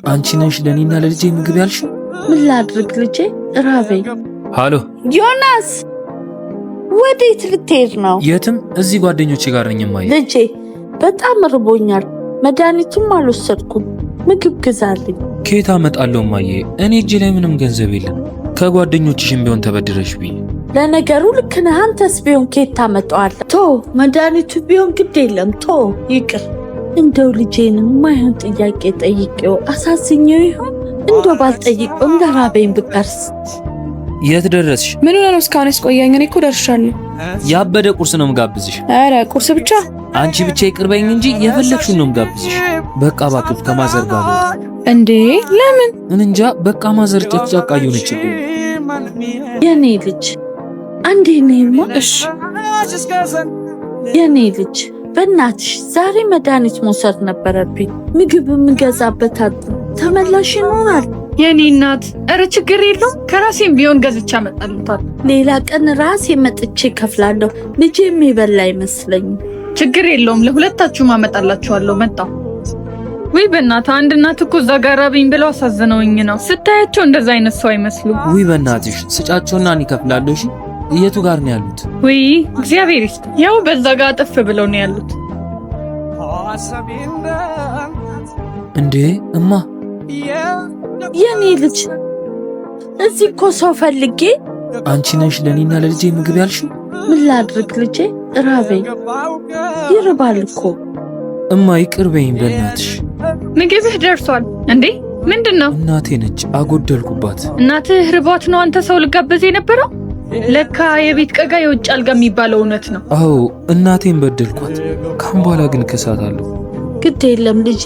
አንቺ ነሽ ለኔና ለልጄ ምግብ ያልሽው? ምን ላድርግ ልጄ ራበኝ። ሃሎ ዮናስ፣ ወዴት ልትሄድ ነው? የትም፣ እዚህ ጓደኞቼ ጋር ነኝ። ማየ ልጄ በጣም ርቦኛል፣ መድኃኒቱም አልወሰድኩም። ምግብ ግዛልኝ። ከየት አመጣለሁ ማየ? እኔ እጄ ላይ ምንም ገንዘብ የለም። ከጓደኞችሽም ቢሆን ተበድረሽ ብዬ። ለነገሩ ልክ ነህ። አንተስ ቢሆን ከየት ታመጣዋለህ? ቶ መድኃኒቱ ቢሆን ግድ የለም ቶ ይቅር። እንደው ልጄንም ማይሆን ጥያቄ ጠይቄው አሳዝኘው ይሆን? እንደው ባልጠይቀው እንደራበኝ ብቀርስ። የት ደረስሽ? ምን ሆነ ነው እስካሁን ያስቆየኝ? እኔ እኮ ደርሻለሁ። ያበደ ቁርስ ነው ምጋብዝሽ። አረ ቁርስ ብቻ? አንቺ ብቻ ይቅርበኝ እንጂ የፈለግሽውን ነው ምጋብዝሽ። በቃ ባክፍ ከማዘር ጋር ነው እንዴ? ለምን? እንጃ በቃ ማዘር ጨቅጫቃ እየሆነችብኝ። የኔ ልጅ አንዴ ነይማ። እሺ የኔ ልጅ በእናትሽ ዛሬ መድኃኒት መውሰድ ነበረብኝ። ምግብ የምገዛበት ተመላሽ ይኖራል? የኔ እናት ኧረ ችግር የለውም፣ ከራሴም ቢሆን ገዝቻ መጣልታል። ሌላ ቀን ራሴ መጥቼ ከፍላለሁ። ልጄ የሚበላ አይመስለኝም። ችግር የለውም፣ ለሁለታችሁም አመጣላችኋለሁ። መጣሁ። ውይ በእናትህ አንድ እናት እኮ እዛ ጋር ራበኝ ብለው አሳዝነውኝ ነው። ስታያቸው እንደዛ አይነት ሰው አይመስሉም። ውይ በእናትሽ ስጫቸውና እኔ እከፍላለሁ። እሺ የቱ ጋር ነው ያሉት? ውይ እግዚአብሔር ይስጥ። ያው በዛ ጋር አጥፍ ብለው ነው ያሉት። እንዴ እማ፣ የኔ ልጅ እዚህ እኮ ሰው ፈልጌ። አንቺ ነሽ ለኔና ለልጄ ምግብ ያልሽው? ምን ላድርግ ልጄ ራበኝ። ይርባል እኮ እማ፣ ይቅርበኝ በእናትሽ። ምግብህ ደርሷል እንዴ? ምንድነው? እናቴ ነች፣ አጎደልኩባት። እናትህ ርቧት ነው አንተ ሰው ልጋበዝ የነበረው? ለካ የቤት ቀጋ የውጭ አልጋ የሚባለው እውነት ነው። አዎ እናቴን በደልኳት። ካሁን በኋላ ግን ከሳታለሁ። ግድ የለም ልጄ